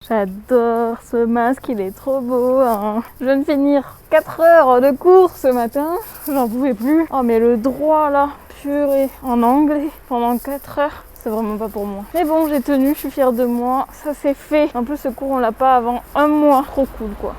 J'adore ce masque, il est trop beau. Hein. Je viens de finir 4 heures de cours ce matin. J'en pouvais plus. Oh mais le droit là, purée, en anglais, pendant 4 heures. C'est vraiment pas pour moi. Mais bon, j'ai tenu, je suis fière de moi. Ça c'est fait. En plus, ce cours, on l'a pas avant 1 mois. Trop cool quoi.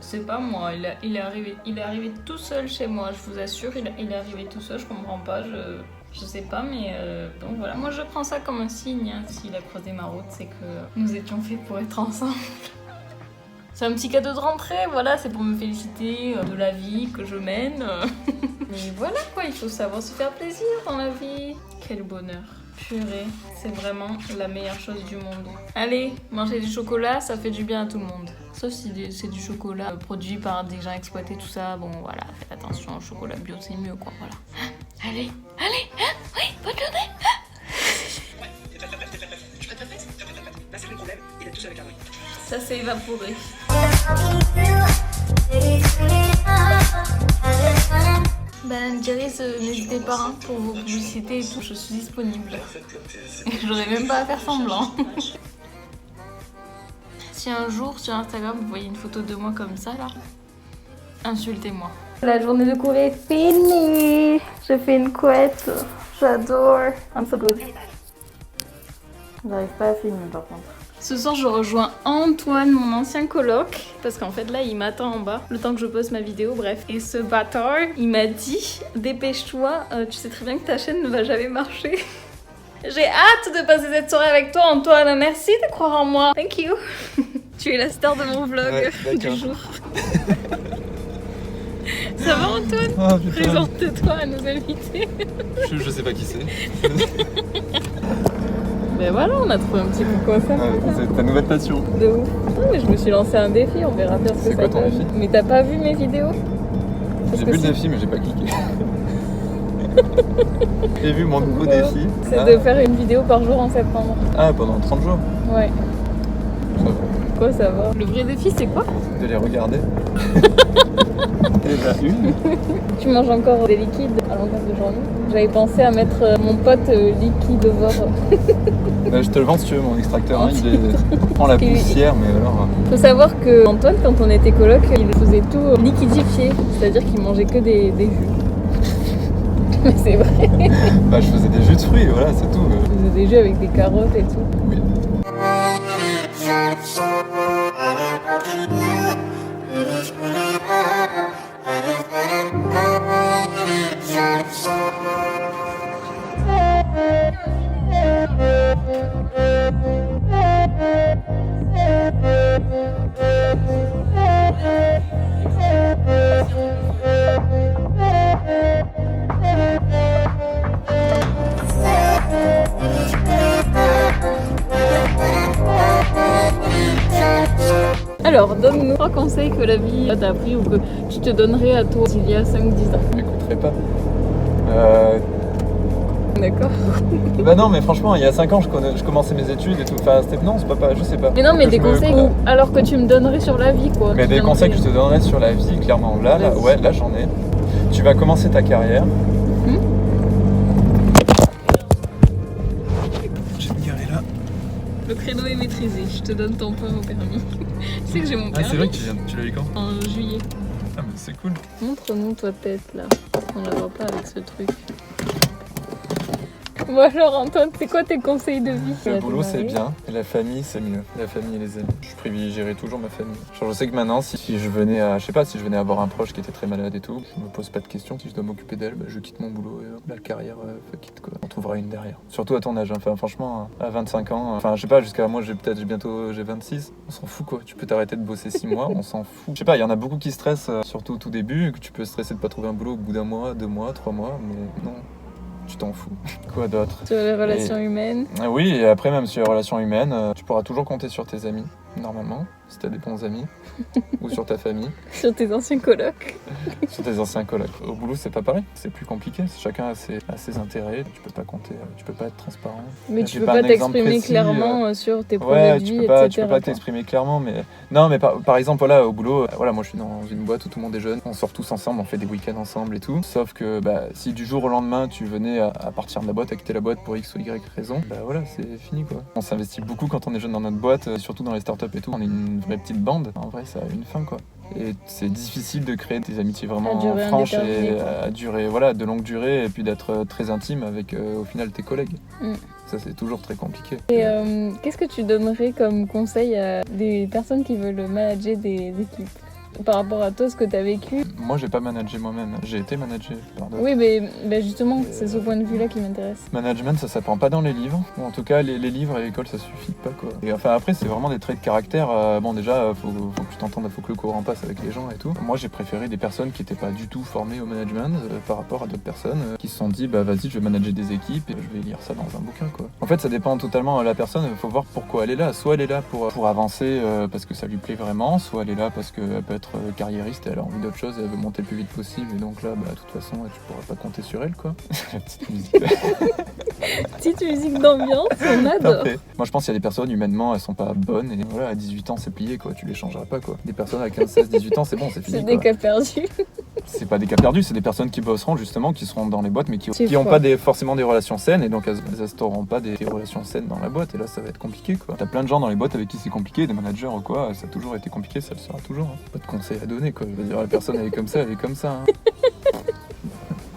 C'est pas moi, il est arrivé tout seul chez moi, je vous assure, il est arrivé tout seul, je comprends pas, je sais pas, mais donc voilà, moi je prends ça comme un signe, hein. S'il a croisé ma route, c'est que nous étions faits pour être ensemble. C'est un petit cadeau de rentrée, voilà, c'est pour me féliciter de la vie que je mène. Mais voilà quoi, il faut savoir se faire plaisir dans la vie. Quel bonheur. Purée, c'est vraiment la meilleure chose du monde. Allez, manger du chocolat, ça fait du bien à tout le monde. Sauf si c'est du chocolat produit par des gens exploités, tout ça. Bon, voilà, faites attention, au chocolat bio, c'est mieux, quoi, voilà. Allez, oui, bonne journée. Ouais, tu serais très prête. Là, c'est le problème, il a tout avec la bruit. Ça s'est évaporé. Ben Jerry, n'hésitez pas hein, pour vos publicités et tout, je suis disponible. J'aurais même pas à faire semblant. Si un jour sur Instagram vous voyez une photo de moi comme ça là, insultez-moi. La journée de cours est finie. J'ai fait une couette. J'adore. I'm so good. J'arrive pas à filmer par contre. Ce soir, je rejoins Antoine, mon ancien coloc, parce qu'en fait là, il m'attend en bas, le temps que je poste ma vidéo, bref. Et ce bâtard, il m'a dit, dépêche-toi, tu sais très bien que ta chaîne ne va jamais marcher. J'ai hâte de passer cette soirée avec toi, Antoine. Merci de croire en moi. Thank you. Tu es la star de mon vlog du jour. Ça va, Antoine? Oh, présente-toi à nos invités. Je sais pas qui c'est. Ben voilà, on a trouvé un petit pourquoi ça. C'est ta nouvelle passion. De ouf. Ah, mais je me suis lancé un défi, on verra bien ce que ça donne. C'est quoi ton défi? Mais t'as pas vu mes vidéos? J'ai vu le défi, mais j'ai pas cliqué. J'ai vu mon nouveau défi. C'est de faire une vidéo par jour en septembre. Ah, pendant 30 jours? Ouais. Ça va. Quoi, ça va? Le vrai défi, c'est quoi? De les regarder. Déjà une. Tu manges encore des liquides à longueur de journée? J'avais pensé à mettre mon pote liquidovore. Je te le vends si tu veux, mon extracteur. Hein, il prend la poussière, mais alors... Faut savoir que Antoine, quand on était coloc, il faisait tout liquidifié. C'est-à-dire qu'il mangeait que des jus. Mais c'est vrai. Bah, je faisais des jus de fruits, voilà, c'est tout. Je faisais des jus avec des carottes et tout. Oui. Alors, donne-nous 3 conseils que la vie t'a appris ou que tu te donnerais à toi il y a 5-10 ans. Je m'écouterai pas. D'accord. Bah non, mais franchement, il y a 5 ans, je commençais mes études et tout. Enfin, non, c'est pas, je sais pas. Mais non, mais des conseils alors que tu me donnerais sur la vie, quoi. Mais des conseils que je te donnerais sur la vie, clairement. Là j'en ai. Tu vas commencer ta carrière. Je vais me garer là. Le créneau est maîtrisé, je te donne ton point au permis. Tu sais que j'ai mon permis. Ah, c'est vrai que tu l'as eu quand? En juillet. Ah, mais c'est cool. Montre-nous toi tête là, on la voit pas avec ce truc. Bon alors Antoine, c'est quoi tes conseils de vie? Le boulot c'est bien, et la famille c'est mieux. La famille et les amis. Je privilégierai toujours ma famille. Genre, je sais que maintenant, si je venais à, je sais pas, si je venais avoir un proche qui était très malade et tout, je me pose pas de questions. Si je dois m'occuper d'elle, bah, je quitte mon boulot et la carrière, fuck it quoi. On trouvera une derrière. Surtout à ton âge, hein. Enfin franchement, à 25 ans, enfin je sais pas, jusqu'à moi j'ai 26. On s'en fout quoi. Tu peux t'arrêter de bosser 6 mois, on s'en fout. Je sais pas, il y en a beaucoup qui stressent, surtout au tout début, que tu peux stresser de pas trouver un boulot au bout d'un mois, 2 mois, 3 mois, mais non. Tu t'en fous. Quoi d'autre? Sur les relations humaines. Oui, et après même sur les relations humaines, tu pourras toujours compter sur tes amis, normalement. si t'as des bons amis, ou sur ta famille, Sur tes anciens colocs. sur tes anciens collègues. Au boulot, c'est pas pareil, c'est plus compliqué. Chacun a ses intérêts, tu peux pas compter, tu peux pas être transparent. Mais Là, tu j'ai peux pas pas un exemple t'exprimer précis, clairement sur tes projets Ouais, de tu vie, peux pas, etc. tu peux pas t'exprimer clairement, mais non, mais par exemple, voilà, au boulot, voilà, moi je suis dans une boîte où tout le monde est jeune, on sort tous ensemble, on fait des week-ends ensemble et tout. Sauf que si du jour au lendemain tu venais à partir de la boîte, à quitter la boîte pour X ou Y raison, voilà, c'est fini quoi. On s'investit beaucoup quand on est jeune dans notre boîte, surtout dans les startups et tout. On est une vraie petite bande. En vrai, ça a une fin quoi. Et c'est difficile de créer des amitiés vraiment À durée franches et indéterminée, quoi. à durer, voilà, de longue durée, et puis d'être très intime avec au final tes collègues. Ça, c'est toujours très compliqué. Et qu'est-ce que tu donnerais comme conseil à des personnes qui veulent manager des équipes par rapport à toi, ce que tu as vécu? Moi, j'ai pas managé moi-même. J'ai été managé par d'autres. Oui, mais justement, c'est ce point de vue-là qui m'intéresse. Management, ça s'apprend pas dans les livres. Ou en tout cas, les livres à l'école, ça suffit pas, quoi. Et enfin, après, c'est vraiment des traits de caractère. Bon, déjà, faut que tu t'entendes, faut que le courant passe avec les gens et tout. Moi, j'ai préféré des personnes qui étaient pas du tout formées au management par rapport à d'autres personnes qui se sont dit, vas-y, je vais manager des équipes et je vais lire ça dans un bouquin, quoi. En fait, ça dépend totalement de la personne. Il faut voir pourquoi elle est là. Soit elle est là pour avancer parce que ça lui plaît vraiment, soit elle est là parce qu'elle peut être carriériste et elle a envie d'autre chose et elle veut monter le plus vite possible. Et donc là, de toute façon, tu pourras pas compter sur elle, quoi. La petite musique. Petite musique d'ambiance, on adore. Parfait. Moi, je pense qu'il y a des personnes, humainement, elles sont pas bonnes. Et voilà, à 18 ans, c'est plié, quoi. Tu les changeras pas, quoi. Des personnes à 15, 16, 18 ans, c'est bon, c'est fini. C'est des quoi. cas perdus. C'est pas des cas perdus, c'est des personnes qui bosseront, justement, qui seront dans les boîtes, mais qui C'est ont froid. pas forcément des relations saines. Et donc, elles instaureront pas des relations saines dans la boîte. Et là, ça va être compliqué, quoi. T'as plein de gens dans les boîtes avec qui c'est compliqué, des managers ou quoi. Ça a toujours été compliqué, ça le sera toujours. Hein. Pas de conseils à donner, quoi. Je veux dire, la personne, elle est comme ça, elle est comme ça. Hein.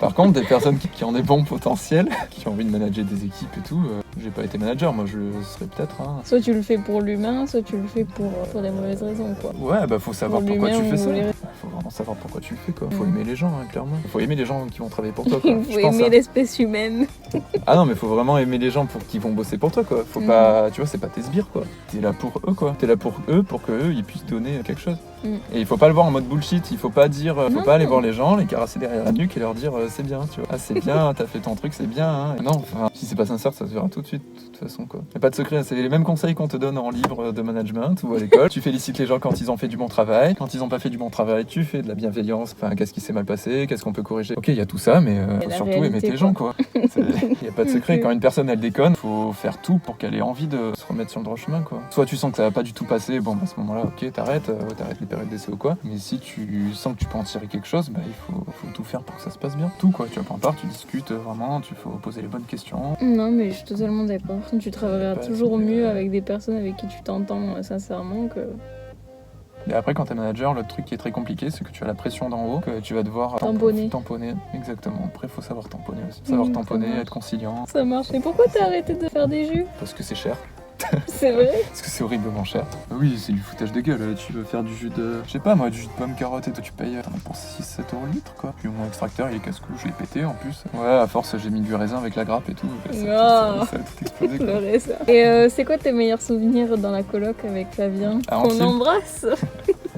Par contre, des personnes qui ont des bons potentiels, qui ont envie de manager des équipes et tout, j'ai pas été manager, moi je le serais peut-être. Hein. Soit tu le fais pour l'humain, soit tu le fais pour des mauvaises raisons, quoi. Ouais, faut savoir Pour pourquoi tu l'humain fais ça. ou les- Faut vraiment savoir pourquoi tu le fais, quoi. Faut aimer les gens, hein, clairement. Faut aimer les gens qui vont travailler pour toi, quoi. Il Je faut pense, aimer hein. l'espèce humaine. Ah non, mais faut vraiment aimer les gens qui vont bosser pour toi, quoi. Faut pas, tu vois, c'est pas tes sbires, quoi. T'es là pour eux, quoi. T'es là pour eux, pour que eux, ils puissent donner quelque chose. Et il faut pas le voir en mode bullshit. Il faut pas dire, faut Non. pas aller voir les gens, les caresser derrière la nuque et leur dire c'est bien, tu vois. Ah c'est bien, t'as fait ton truc, c'est bien. Hein. Non, enfin, si c'est pas sincère, ça se verra tout de suite, de toute façon, quoi. Y a pas de secret. C'est les mêmes conseils qu'on te donne en livre de management ou à l'école. Tu félicites les gens quand ils ont fait du bon travail. Quand ils ont pas fait du bon travail, tu fais de la bienveillance. Enfin, qu'est-ce qui s'est mal passé, qu'est-ce qu'on peut corriger. Ok, il y a tout ça, mais faut la surtout aimer réalité, tes gens, quoi. Y a pas de secret. Quand une personne elle déconne, faut faire tout pour qu'elle ait envie de se remettre sur le droit chemin, quoi. Soit tu sens que ça va pas du tout passer, bon, à ce moment-là, ok, t'arrêtes les périodes d'essai ou quoi. Mais si tu sens que tu peux en tirer quelque chose, il faut tout faire pour que ça se passe bien. Tout, quoi. Tu vas pas tu discutes vraiment, il faut poser les bonnes questions. Non, mais je suis totalement d'accord. Tu travailleras Pas- toujours mieux avec des personnes avec qui tu t'entends sincèrement que... Et après, quand t'es manager, le truc qui est très compliqué, c'est que tu as la pression d'en haut, que tu vas devoir tamponner. Exactement. Après, il faut savoir tamponner aussi. Savoir tamponner, être conciliant, Ça marche. Et pourquoi t'as arrêté de faire des jus? parce que c'est cher. C'est vrai? Parce que c'est horriblement cher. Oui, c'est du foutage de gueule. Tu veux faire du jus de... Je sais pas moi, du jus de pomme carotte et toi tu payes pour 6-7 € le litre, quoi. Puis mon extracteur, il est casse-cou, je l'ai pété en plus. Ouais, à force, j'ai mis du raisin avec la grappe et tout. Ça a tout explosé, quoi. Le raisin. Et c'est quoi tes meilleurs souvenirs dans la coloc avec Fabien? Ah, Qu'on Antibes. embrasse?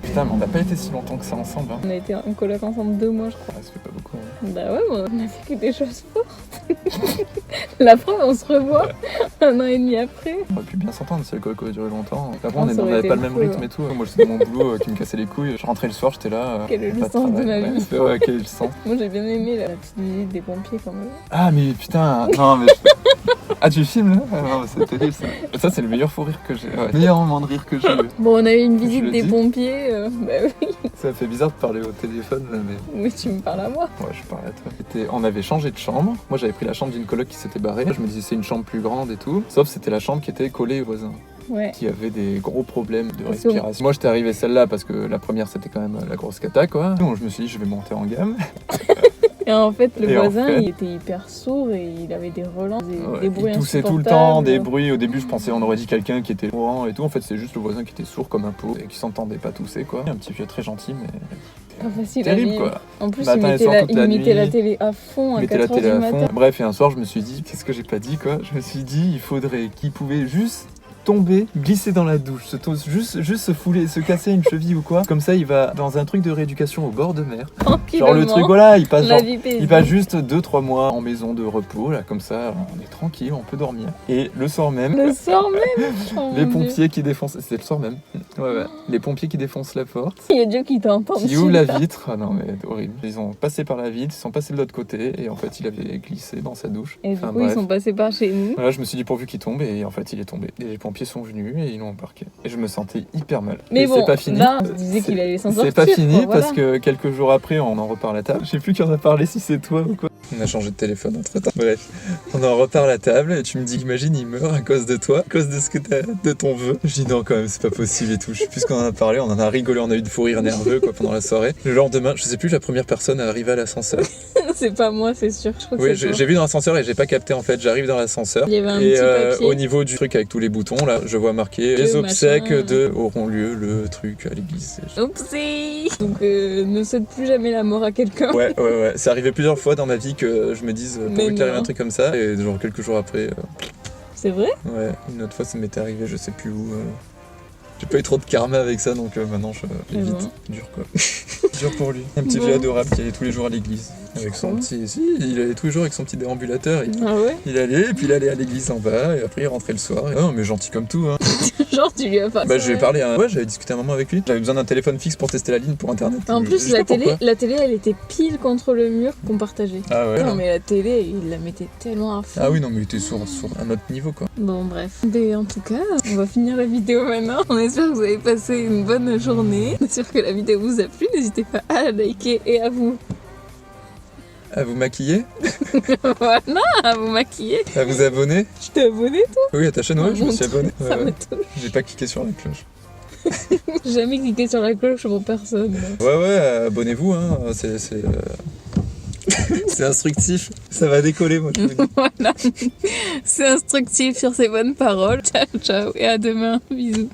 Putain, mais on n'a pas été si longtemps que ça ensemble. Hein. On a été en coloc ensemble 2 mois, je crois. Ouais, ça fait pas beaucoup. Hein. Bah ouais, on a vécu des choses fortes. La preuve, on se revoit 1 an et demi après. On aurait pu bien s'entendre si le coloc avait duré longtemps. Après, Ah, on ça aurait n'avait été pas le même cool, rythme et tout. Moi, j'étais dans mon boulot qui me cassait les couilles. Je rentrais le soir, j'étais là. Quel est le pas de sens de travail. ma vie? Ouais, quel est le sens. Moi j'ai bien aimé la petite visite des pompiers quand même. Ah, mais putain, non, mais. Ah, tu filmes là? Ah, non, c'est terrible ça. Ça, c'est le meilleur fou rire que j'ai. Ouais. Meilleur moment de rire que j'ai eu. Bon, on a eu une Tu visite le des dis pompiers. Bah oui, Ça fait bizarre de parler au téléphone là, mais. mais tu me parles à moi. Ouais, je parlais à toi. On avait changé de chambre. Moi, j'avais pris la chambre d'une coloc qui s'était barrée. Je me disais, c'est une chambre plus grande et tout. Sauf c'était la chambre qui était collée aux voisins, Ouais. qui avait des gros problèmes de Parce que- respiration. Moi, j'étais arrivé celle-là parce que la première, c'était quand même la grosse cata, quoi. Donc, je me suis dit, je vais monter en gamme. Et en fait, le Et en voisin, fait- il était hyper sourd et il avait des relents, Ouais, des bruits il toussait tout le insupportables. temps, des bruits. Au début, je pensais on aurait dit quelqu'un qui était courant et tout. En fait, c'est juste le voisin qui était sourd comme un pot et qui s'entendait pas tousser, quoi. Un petit vieux très gentil, mais Pas facile à terrible, vivre. quoi. En plus, Matin il et mettait, soir, toute la il mettait la nuit. télé à fond à Mettez 4 la h télé du à fond. matin. Bref, et un soir, je me suis dit, qu'est-ce que j'ai pas dit, quoi. Je me suis dit, il faudrait qu'il pouvait juste tomber, glisser dans la douche, juste se fouler, se casser une cheville ou quoi. Comme ça, il va dans un truc de rééducation au bord de mer. Genre le truc, voilà, il passe il passe juste 2-3 mois en maison de repos, là, comme ça, on est tranquille, on peut dormir. Et le soir même, Oh, les pompiers qui défoncent, c'était le soir même, ouais, les pompiers qui défoncent la porte, il y a Dieu qui t'entend. qui ouvrent la vitre, ah non mais horrible. Ils ont passé par la vitre, ils sont passés de l'autre côté, et en fait il avait glissé dans sa douche. Et du Enfin, coup, bref. ils sont passés par chez nous. Voilà, je me suis dit pourvu qu'il tombe, et en fait il est tombé. Et les pompiers sont venus et ils l'ont embarqué. Et je me sentais hyper mal. Mais et bon, c'est pas fini. là, on disait qu'il allait s'en sortir. C'est pas fini voilà. parce que quelques jours après on en reparle à table. Je sais plus qui en a parlé, si c'est toi ou quoi. On a changé de téléphone entre temps. Bref, on en reparle à table et tu me dis imagine il meurt à cause de toi, à cause de ce que de ton vœu. Je dis non quand même c'est pas possible et tout. Je sais plus ce qu'on en a parlé, on en a rigolé, on a eu de fou rire nerveux quoi pendant la soirée. Le lendemain, je sais plus la première personne à arriver à l'ascenseur. C'est pas moi, c'est sûr. Je crois que Oui, c'est toi. j'ai vu dans l'ascenseur et j'ai pas capté en fait. J'arrive dans l'ascenseur Il y avait un et petit papier. au niveau du truc avec tous les boutons là, je vois marqué les obsèques machin. auront lieu le truc à l'église. Oupsie. Donc ne souhaite plus jamais la mort à quelqu'un. Ouais, c'est arrivé plusieurs fois dans ma vie que je me dise Mais pourvu qu'il arrive non. un truc comme ça et genre quelques jours après, C'est vrai? ouais, une autre fois ça m'était arrivé, je sais plus où. J'ai pas eu trop de karma avec ça donc maintenant je évite. bon. Dur quoi. Dur pour lui. Un petit Bon. vieux adorable qui allait tous les jours à l'église. Avec son Bon. petit. Si, il allait tous les jours avec son petit déambulateur. Ah ouais? Il allait et puis il allait à l'église en bas et après il rentrait le soir. Non mais gentil comme tout hein. Genre tu lui as pas. Bah je lui ai parlé ouais j'avais discuté un moment avec lui. J'avais besoin d'un téléphone fixe pour tester la ligne pour internet. En Je plus sais pas pourquoi. la télé elle était pile contre le mur qu'on partageait. Ah ouais. Non mais la télé il la mettait tellement à fond. Ah oui non mais il était sur un autre niveau quoi. Bon bref. Et en tout cas, on va finir la vidéo maintenant. On espère que vous avez passé une bonne journée. On espère que la vidéo vous a plu. N'hésitez pas à la liker et à vous. À vous maquiller, Voilà, à vous maquiller. à vous abonner. Je t'ai abonné toi? Oui à ta chaîne ouais, je me suis abonné. Ça Ouais. me touche. J'ai pas cliqué sur la cloche. J'ai jamais cliqué sur la cloche pour personne. Ouais abonnez-vous hein. C'est instructif. Ça va décoller moi je vous dis. Voilà. C'est instructif sur ces bonnes paroles. Ciao ciao et à demain. Bisous.